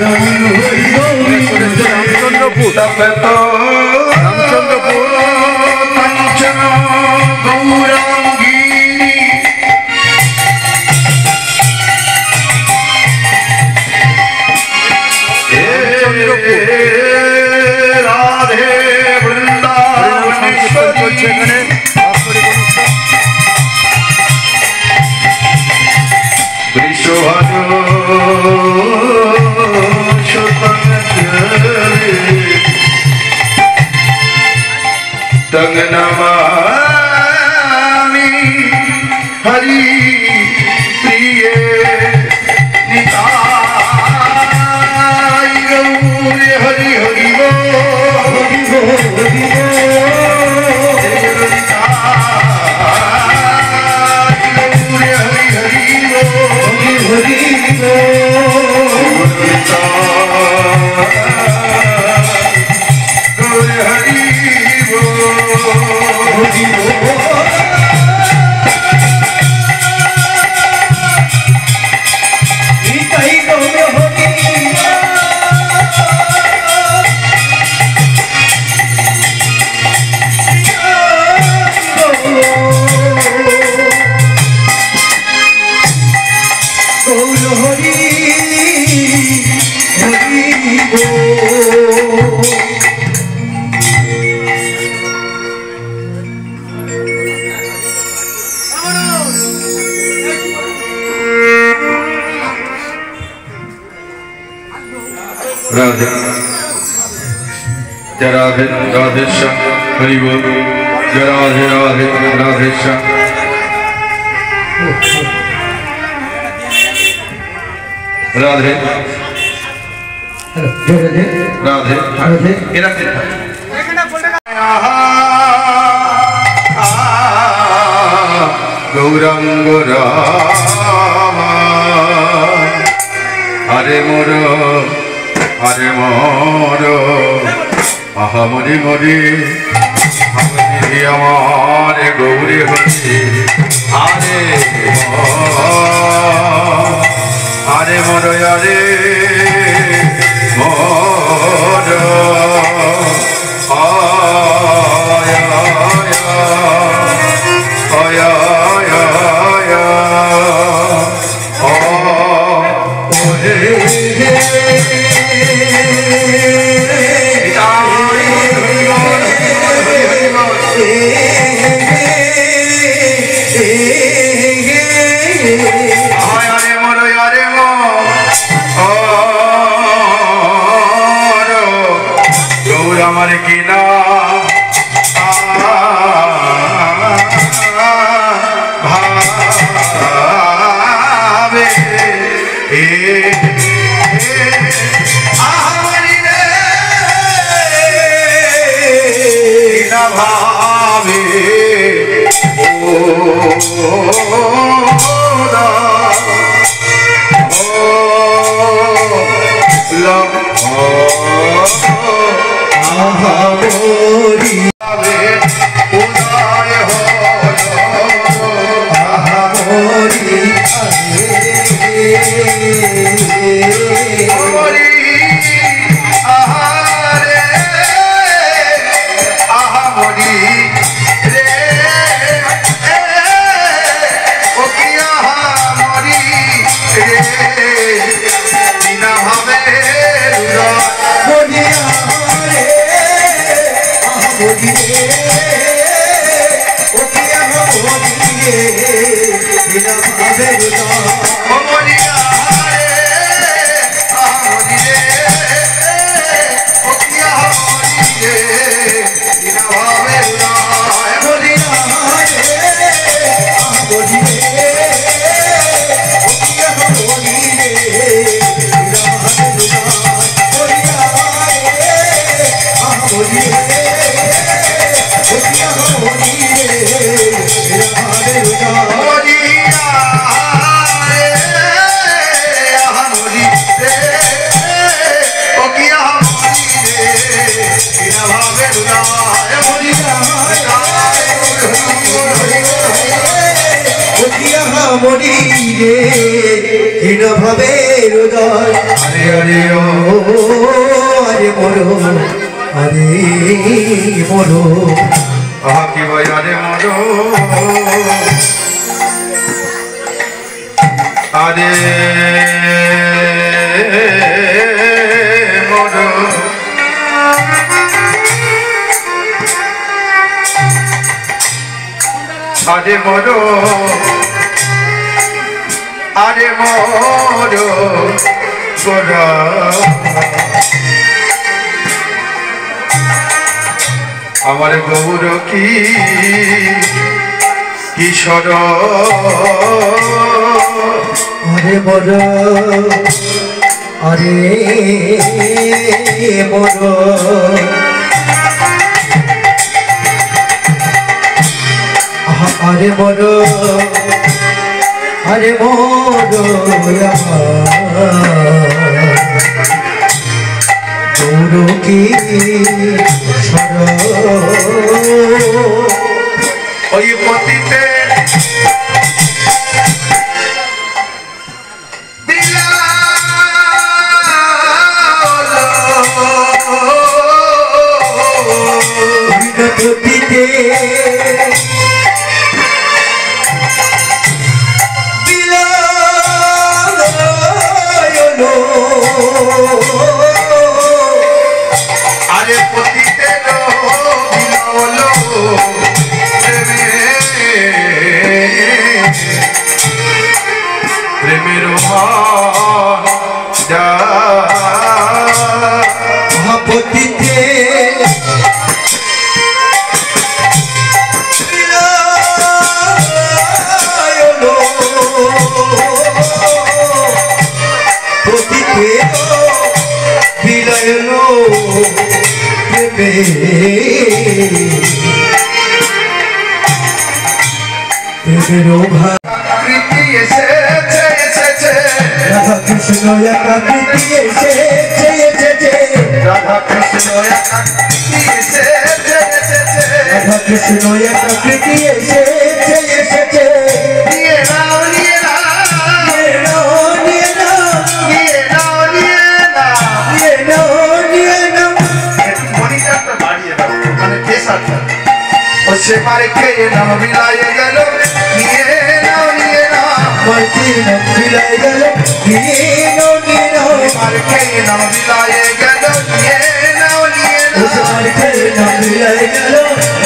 রামচন্দ্রপুর রাধে বৃন্দাবনেশ্বরী চলছে এখানে तंग नमामि हरि प्रिय निताय गौर हरि हरि राधे जय राधे राधे श्याम हरि बोल जय राधे राधे राधे श्याम राधे राधे राधे गौरांग राम हरे मोर हरे मोर आहा मरे मरे हमारे गौरी हरे हरे मोर हरे मोर দীন ভাবে হৃদয় হরে হরে ও আরে মরো আরে মরো আহা কি ভাই আরে মরো আরে মরো আরে মরো আরে মরো গোরা আমার গৌর কি কিশোর আরে মরো আরে মরো আরে মরো আরে মরো গৌর কি ওই পতিতে পতিতে আরে পতিতে বিললো প্রেমের পতিতে পতিতে বিলাইলো কৃতি এসেছে এসেছে রাধা কৃষ্ণ একাকৃতি এসেছে এসেছে রাধা কৃষ্ণ একাকৃতি এসেছে এসেছে রাধা কৃষ্ণ একাকৃতি এসেছে এসেছে নিয়ে নাও নিয়ে নাও নিয়ে নাও নিয়ে নাও নিয়ে নাও নিয়ে নাও নিয়ে নাও নিয়ে নাও একটু মনিটরটা বাড়িয়ে দাও মানে প্রেসারটা ও সে পারে খেয়ে নাও মিলাইয়ে গেল নিয়ে নাও নিয়ে নাও মাটি নাম মিলাই গেল নিয়ে নাও নিয়ে নাও পারে খেয়ে নাও মিলাইয়ে গেল নিয়ে নাও নিয়ে নাও উসার খেয়ে নাম মিলাই গেল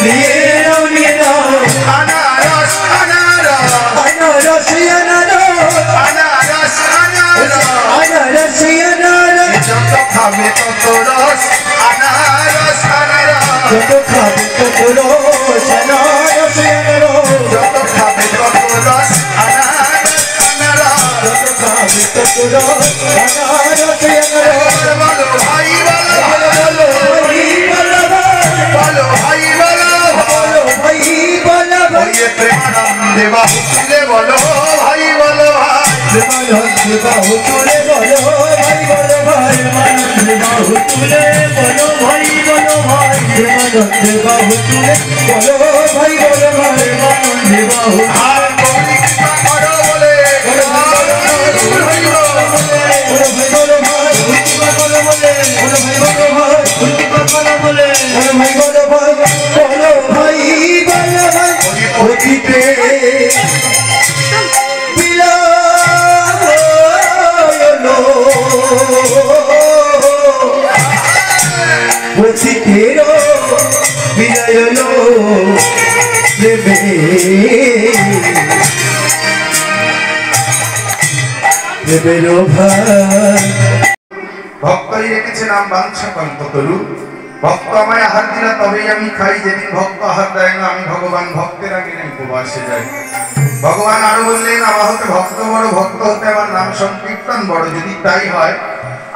নিয়ে নাও নিয়ে নাও আনারস আনারস আনারস আনারস আনারস আনারস আনারস আনারস যত খাবে তত রস আনারস আনারস যত খাবে তত রস আনারস আনারস যত খাবে তত রস আনারস আনারস যত খাবে তত রস আনারস আনারস বলো ভাই বলো বলো বলো ভাই বলো বলো ভাই বলো বলো ভাই বলো ভাই ওই প্রেমানন্দে বাহু তুলে বলো ভাই বলো ভাই প্রেমানন্দে বাহু তুলে বলো ভাই বলো ভাই প্রেমানন্দে বাহু তুলে বলো ভাই বলো ভাই প্রেমানন্দে বাহু তুলে বলো ভাই বলো ভাই প্রেমানন্দে বাহু আর গৌরী কৃপা করো বলে বলো ভাই বলো ভাই বলো ভাই কৃপা করো বলে বলো ভাই বলো ভাই কৃপা করো বলে বলো ভাই বলো ভাই বলো ভাই বলো ভাই অতীতে বিলায়লো অতীতের বিলায়লো প্রেমে প্রেমের ভাই ভক্তই রেখেছে নাম বাঞ্ছা কল্পতরু ভক্ত আমায় আহার দিলা তবেই আমি খাই যেদিন ভক্ত আহার দেয় না আমি ভগবান ভক্তের আগে নাই উপবাসে যাই ভগবান আরো বললেন আমার হতে ভক্ত বড় ভক্ত হতে আমার নাম সংকীর্তন বড় যদি তাই হয়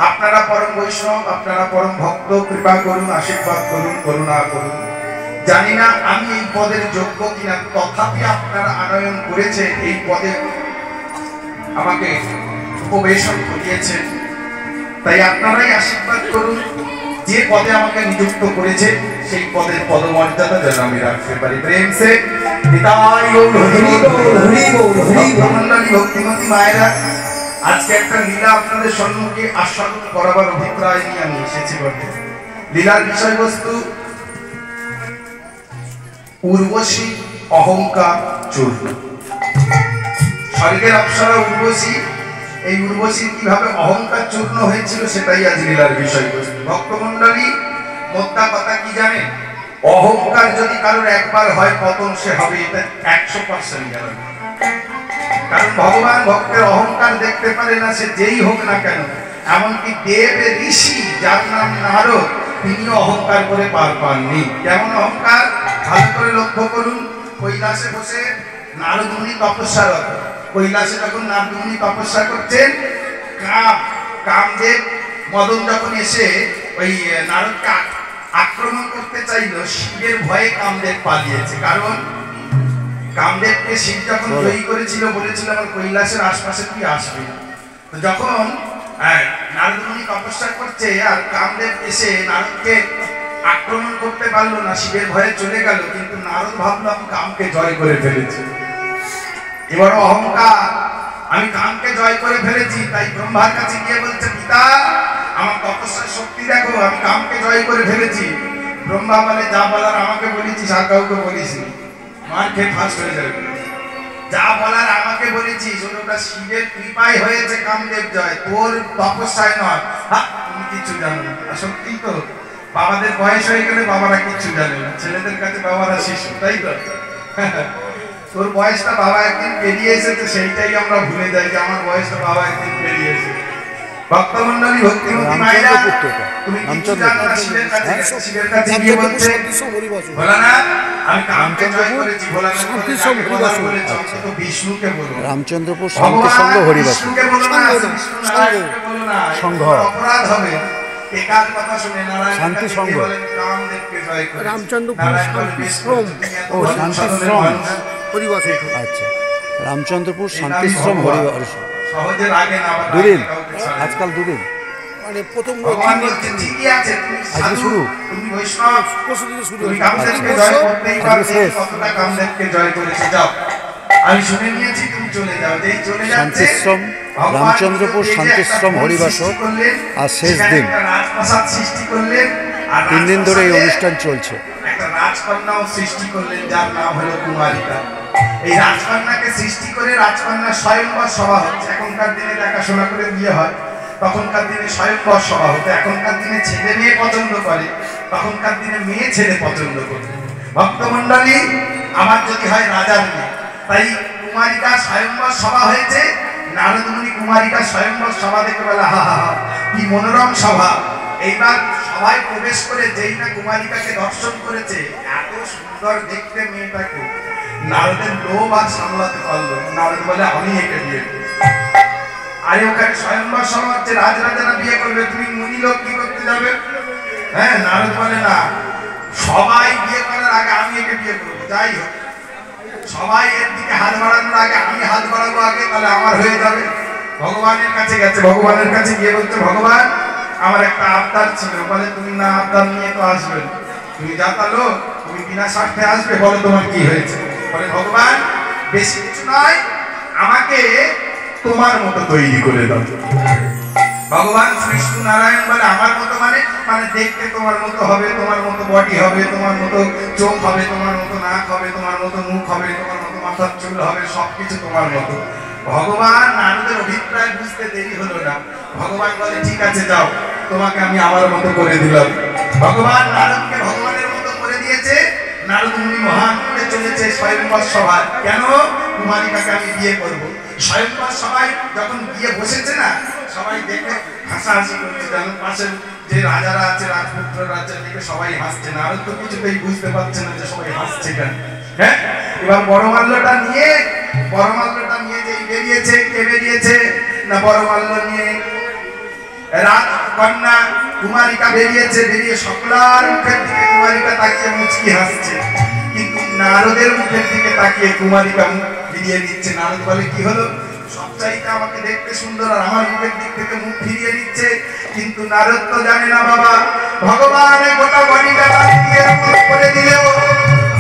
আপনারা পরম বৈষ্ণব আপনারা পরম ভক্ত কৃপা করুন আশীর্বাদ করুন করুণা করুন জানি না আমি এই পদের যোগ্য কিনা তথাপি আপনারা আনয়ন করেছে এই পদে আমাকে উপবেশন করিয়েছেন তাই আপনারাই আশীর্বাদ করুন যে পদে আমাকে নিযুক্ত করেছে সেই পদের পদমর্যাদা যেন আমি রাখতে পারি প্রেম সে নিতাই গৌর হরি বল, হরি বল, হরি বল। ভক্তমণ্ডলী ভক্তিমতী মায়েরা আজকে একটা লীলা আপনাদের সম্মুখে আস্বাদন করাবার অভিপ্রায় নিয়ে আমি এসেছি বটে। লীলার বিষয়বস্তু উর্বশী অহংকার চূর্ণ। স্বর্গের অপ্সরা উর্বশী, এই উর্বশীর কিভাবে অহংকার চূর্ণ হয়েছিল সেটাই আজ লীলার বিষয়বস্তু। ভক্তমণ্ডলী, মোদ্দা কথা কি জানেন? অহংকার যদি কারোর একবার হয় পতন সে হবে, এটা 100% গ্যারান্টি। কারণ ভগবান ভক্তের অহংকার দেখতে পারে না, সে যেই হোক না কেন। এমনকি দেব ঋষি যার নাম নারদ, তিনিও অহংকার করে পার পাননি। কেমন অহংকার? ভালো করে লক্ষ্য করুন। কৈলাসে বসে নারদ মুনি তপস্যারত। কৈলাসে যখন নারদ মুনি তপস্যা করছেন, কামদেব মদন যখন এসে ওই নারদকে আক্রমণ করতে চাইল, শিবের ভয়ে কামদেব পালিয়েছে। কারণ কামদেবকে শিব যখন জয়ী করেছিল, বলেছিল আমার কৈলাসের আশপাশে তুই আসবি না। তো যখন নারদ মুনি তপস্যা করছে আর কামদেব এসে নারদকে আক্রমণ করতে পারলো না, শিবের ভয়ে চলে গেল। কিন্তু নারদ ভাবলো আমি কামকে জয় করে ফেলেছি। এবার অহংকার, আমি কামকে জয় করে ফেলেছি। তাই ব্রহ্মার কাছে গিয়ে বলছে, পিতা আমার তপস্যার শক্তি দেখো, আমি কামকে জয় করে ফেলেছি। ব্রহ্মা বলে, যা বলার আমাকে বলেছিস, আর কাউকে বলিসনি, মার খেয়ে ফার্স্ট হয়ে যাবে। যা বলার আমাকে বলেছিস, ওটা শিবের কৃপায় হয়েছে কামদেব জয়, তোর তপস্যায় নয়। তুমি কিছু জানো না। সত্যি তো, বাবাদের বয়স হয়ে গেলে বাবারা কিচ্ছু জানে না, ছেলেদের কাছে বাবারা শিশু, তাই তো? তোর বয়সটা বাবা একদিন পেরিয়ে এসেছে, সেইটাই আমরা ভুলে যাই যে আমার বয়সটা বাবা একদিন পেরিয়ে এসেছে। ভক্তমণ্ডলী, ভক্তিমতী মায়েরা, তুমি কিছু জানো না। শিবের কাছে গেছে, শিবের কাছে গিয়ে বলছে, ভোলানাথ আমি কামকে জয় করেছি। ভোলানাথ বলে চমকে তো বিষ্ণুকে বলো। রামচন্দ্রপুর শান্তি সংঘ হরিবাস বিষ্ণুকে বলো না, বিষ্ণু নারায়ণকে বলো না, সংঘ অপরাধ হবে। একার কথা শুনে নারায়ণ শান্তি সংঘ, কামদেবকে জয় করেছে। রামচন্দ্রপুর শান্তিশ্রম ও শান্তিশ্রম হরিবাস। আচ্ছা, রামচন্দ্রপুর শান্তিশ্রম হরিবাস। সহজে লাগে না, দুদিন, আজকাল দুদিন, মানে প্রথম ভগবান বলছে ঠিকই আছে, তুমি আজকে সাধু, শুরু, তুমি বৈষ্ণব, পরশু থেকে শুরু তুমি হয়েছে। কামদেবকে জয় করতেই আজকে পারবে। শেষ। কতটা কামদেবকে জয় করেছে, যাও আমি শুনে নিয়েছি, তুমি চলে যাও। যেই চলে যাচ্ছে, শান্তিশ্রম, ভগবান রামচন্দ্রপুর নিজে শান্তিশ্রম একটা হরিবাস সৃষ্টি করলেন, আর শেষ সেখানে দিন। একটা রাজপ্রাসাদ সৃষ্টি করলেন, আর 3 দিন ধরে এই রাজপ্রাসাদে অনুষ্ঠান চলছে। একটা রাজকন্যাও সৃষ্টি করলেন, যার নাম হলো কুমারিকা। এই রাজকন্যাকে সৃষ্টি করে রাজকন্যা স্বয়ংবর সভা হচ্ছে। এখনকার দিনে দেখাশোনা করে বিয়ে হয়, তখনকার দিনে স্বয়ংবর সভা হতো। এখনকার দিনে ছেলে মেয়ে পছন্দ করে, তখনকার দিনে মেয়ে ছেলে পছন্দ করে। ভক্তমণ্ডলী, আমার যদি হয় রাজার মেয়ে, তাই কুমারিকা স্বয়ংবর সভা হয়েছে। নারদ মুনি কুমারিকা স্বয়ংবর সভা দেখে বলে, হা হা হা, কি মনোরম সভা। এইবার সবাই প্রবেশ করে যেই না কুমারিকাকে দর্শন করেছে, এত সুন্দর দেখতে মেয়েটাকে, নারদের লোভ আর সামলাতে পারলো। নারদ বলে, আমি একে বিয়ে করব। আরে ওখানে স্বয়ংবর সভা হচ্ছে, রাজরাজারা বিয়ে করবে, তুমি মুনি লোক কি করতে যাবে? হ্যাঁ, নারদ বলে, না, সবাই বিয়ে করার আগে আমি একে বিয়ে করবো। যাই হোক, সবাই এর দিকে হাত বাড়ানোর আগে আমি হাত বাড়াবো আগে, তাহলে আমার হয়ে যাবে। ভগবানের কাছে গেছে, ভগবানের কাছে গিয়ে বলছে, ভগবান আমার একটা আবদার ছিল। বলে, তুমি না আবদার নিয়ে তো আসবে, তুমি জাতালো, তুমি বিনা স্বার্থে আসবে, বলো তোমার কি হয়েছে। বলে, ভগবান বেশি কিছু নয়, আমাকে তোমার মতো তৈরি করে দাও। ভগবান বিষ্ণু নারায়ণ বলে, আমার মতো মানে মানে দেখতে তোমার মতো হবে, তোমার মতো বডি হবে, তোমার মতো চোখ হবে, তোমার মতো নাক হবে, তোমার মতো মুখ হবে, তোমার মতো মাথার চুল হবে, সবকিছু তোমার মতো। ভগবান নারদের অভিপ্রায় বুঝতে দেরি হলো না। ভগবান বলে, ঠিক আছে, যাও, তোমাকে আমি আমার মতো করে দিলাম। ভগবান নারদকে ভগবানের মতো করে দিয়েছে। নারদ মুনি মহানন্দে চলেছে স্বয়ংবর সভায়। কেন? কুমারিকাকে আমি বিয়ে করব। স্বয়ংবর সভায় যখন বিয়ে বসেছে না, সবাই দেখে হাসাহাসি করছে। যেন পাশের যে রাজারা আছে, রাজপুত্র রাজ্যের দিকে সবাই হাসছে। নারদ তো কিছুতেই বুঝতে পারছে না যে সবাই হাসছে কেন। হ্যাঁ, এবার বড়মাল্যটা নিয়ে যেই বেরিয়েছে, কে বেরিয়েছে না, বড়মাল্য নিয়ে রাজকন্যা কুমারিকা বেরিয়েছে। বেরিয়ে সকলার মুখের দিকে কুমারিকা তাকিয়ে মুচকি হাসছে, কিন্তু নারদের মুখের দিকে তাকিয়ে কুমারিকা মুখ ফিরিয়ে নিচ্ছে। নারদ বলে, কি হলো? সবচাইতে আমাকে দেখতে সুন্দর আর আমার মুখের দিক থেকে মুখ ফিরিয়ে নিচ্ছে। কিন্তু নারদ তো জানে না, বাবা ভগবান গোটা বডিটা দিয়ে মুখ করে দিলেও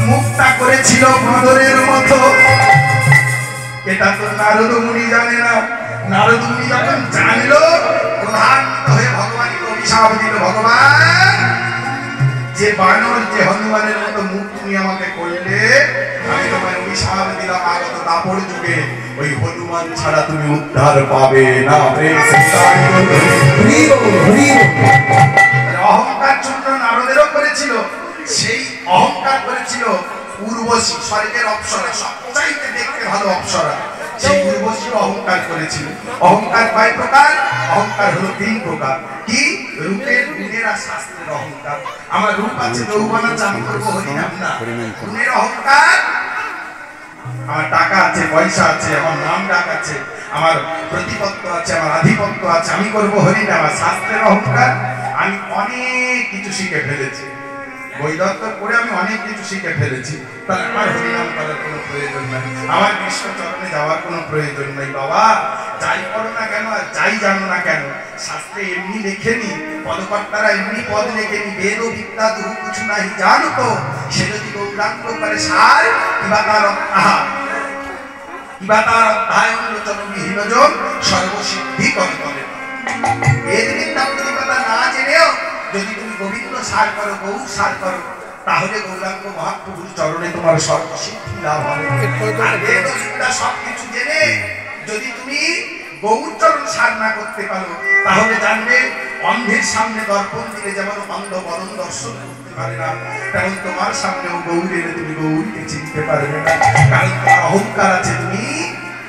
মুখটা করেছিল বাঁদরের মতো। এটা তো নারদ মুনি জানে না। নারদ মুনি যখন জানলো, ক্রোধান্বিত হয়ে ভগবানকে অভিশাপ দিল, ভগবান যে বানর, যে হনুমানের মতো মুখ তুমি আমাকে করলে, আমি তোমায় অভিশাপ দিলাম আগত দাপর যুগে ওই হনুমান ছাড়া তুমি উদ্ধার পাবে না। অহংকার চন্দ্র নারদেরও করেছিল, সেই অহংকার করেছিল উর্বশী, স্বর্গের অপ্সরা, সবচাইতে দেখতে ভালো অপ্সরা, সেই উর্বশী অহংকার করেছিল। অহংকার কয় প্রকার? অহংকার হলো 3 প্রকার। কি? রূপের, গুণের আর শাস্ত্রের অহংকার। আমার রূপ আছে, যৌবন আছে, আমি করবো হরিনাম না। গুণের অহংকার, আমার টাকা আছে, পয়সা আছে, আমার নাম ডাক আছে, আমার প্রতিপত্ত আছে, আমার আধিপত্য আছে, আমি করবো হরিনাম। আর শাস্ত্রের অহংকার, আমি অনেক কিছু শিখে ফেলেছি, বই দপ্তর করে আমি অনেক কিছু শিখে ফেলেছি, তাহলে আমার হরিনাম করার কোনো প্রয়োজন নাই, আমার কৃষ্ণ চরণে যাওয়ার কোনো প্রয়োজন নাই। বাবা, যাই করো না কেন আর যাই জানো না কেন, শাস্ত্রে এমনি লেখেনি, পদকর্তারা এমনি পদ লেখেনি, বেদ ও বিদ্যা দুহু কিছু নাহি জানতো, সে যদি গৌরাঙ্গ করে সার কিবা তার অধ্যায়, কিবা তার অধ্যায় উন্মোচন বিহীনজন সর্বসিদ্ধি করে করে। বেদ বিদ্যা প্রতিপদা না জেনেও যদি তুমি গোবিন্দ সার করো, গৌর সার করো, তাহলে গৌরাঙ্গ মহাপ্রভুর চরণে তোমার সর্বসিদ্ধি লাভ হবে। আর বেদ ও বিদ্যা সবকিছু জেনে যদি তুমি গৌর চরণ সার না করতে পারো, তাহলে জানবে অন্ধের সামনে দর্পণ দিলে যেমন অন্ধ বরণ দর্শন করতে পারে না, তেমন তোমার সামনেও গৌর এলে তুমি গৌরকে চিনতে পারবে না। কারণ তোমার অহংকার আছে, তুমি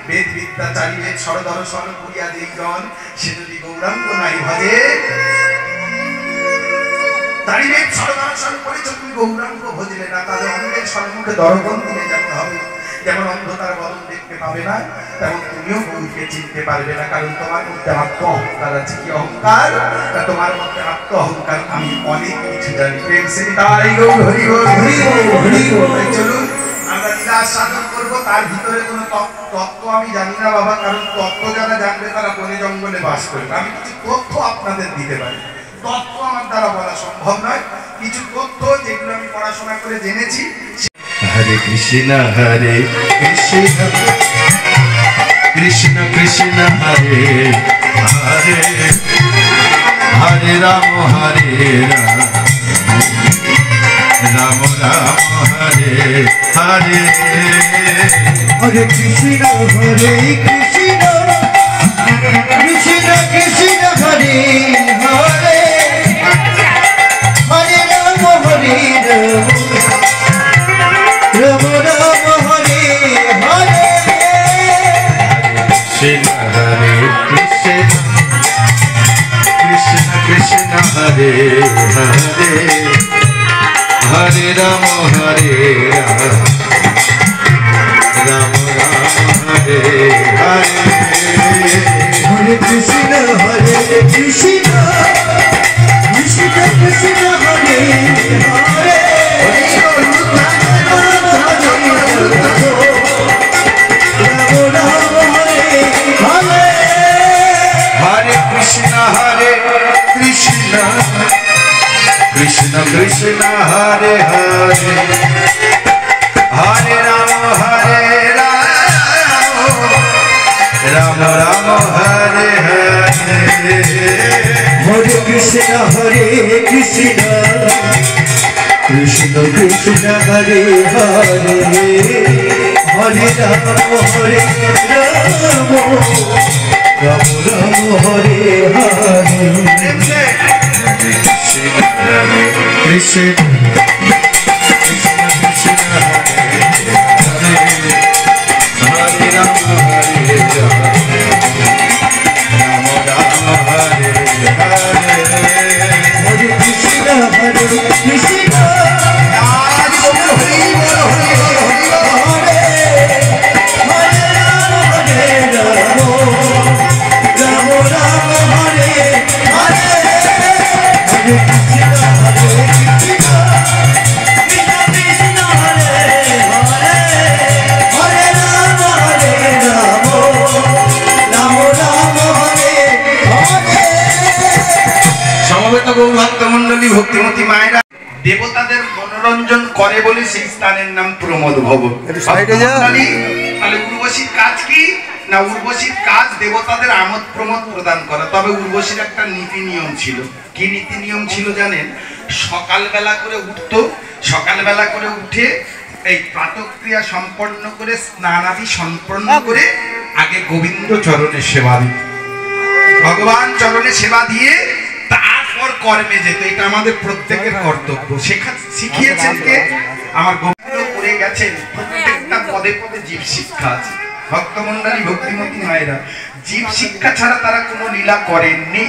বেদ বিদ্যা চালিয়ে সরদর্শন করিয়া যেই জন, সে যদি গৌরাঙ্গ নাই ভজে, তারিবেদ সরদর্শন করেছ তুমি গৌরাঙ্গ ভজলে না, তাহলে অন্ধের সম্মুখে দর্পণ দিলে যেমন হবে, যেমন অন্ধকার বরণ দেখতে পাবে না, তেমন তুমিও গৌরকে চিনতে পারবে না। কারণ তোমার মধ্যে আত্ম অহংকার আছে। কি অহংকার? তোমার মধ্যে আত্ম অহংকার, আমি অনেক কিছু জানি। প্রেম সে তাই গৌর হরি বল, হরি বল, হরি বল। চলুন আমরা লীলা সাধন করবো, তার ভিতরে কোনো তত্ত্ব আমি জানি না বাবা, কারণ তত্ত্ব যারা জানবে তারা বনে জঙ্গলে বাস করবে। আমি কিছু তথ্য আপনাদের দিতে পারি, তত্ত্ব আমার দ্বারা বলা সম্ভব নয়, কিছু তথ্য যেগুলো আমি পড়াশোনা করে জেনেছি। হরে কৃষ্ণ হরে কৃষ্ণ, কৃষ্ণ কৃষ্ণ হরে হরে, হরে রাম হরে রাম, রাম রাম হরে হরে। হরে কৃষ্ণ হরে কৃষ্ণ, কৃষ্ণ কৃষ্ণ হরে হরে, হরে রাম হরে রাম, রাম রাম হরে হরে। কৃষ্ণ হরে কৃষ্ণ, কৃষ্ণ কৃষ্ণ হরে হরে, হরে রাম হরে রাম, রাম রাম হরে হরে। হরে কৃষ্ণ হরে কৃষ্ণ, কৃষ্ণ কৃষ্ণ হরে হরে, হরে কৃষ্ণ হরে কৃষ্ণ, কৃষ্ণ কৃষ্ণ হরে হরে, হরে রাম হরে রাম, রাম রাম হরে হরে। হরে কৃষ্ণ হরে কৃষ্ণ, কৃষ্ণ কৃষ্ণ হরে হরে, হরে রাম হরে রাম, রাম রাম হরে হরে। কৃষ্ণ কৃষ্ণ কৃষ্ণ হরে হরে, হরে রাম হরে রাম, রাম রাম হরে হরে। হরে কৃষ্ণ হরে কৃষ্ণ, ভক্তমন্ডলী, ভক্তিমতী মায়েরা দেবতাদের মনোরঞ্জন করে বলে সেই স্থানের নাম প্রমোদ ভবন। একটু সাইডে যা। তাহলে উর্বশীর কাজ কি? না উর্বশীর কাজ দেবতাদের আমোদ প্রমোদ প্রদান করা। তবে উর্বশীর একটা নীতি নিয়ম ছিল। কি নীতি নিয়ম ছিল জানেন? সকালবেলা করে উঠতো, সকালবেলা করে উঠে এই প্রাতক্রিয়া সম্পন্ন করে স্নানাদি সম্পন্ন করে আগে গোবিন্দ চরণে সেবা দিত, ভগবান চরণে সেবা দিয়ে তারপর কর্মে যেত। এটা আমাদের প্রত্যেকের কর্তব্য। শিখিয়েছেন কে? আমার গোবিন্দ করে গেছেন। প্রত্যেকটা পদে পদে জীব শিক্ষা আছে। ভক্তমণ্ডলী, ভক্তিমতী মায়েরা, জীব শিক্ষা ছাড়া তারা কোনো লীলা করেননি।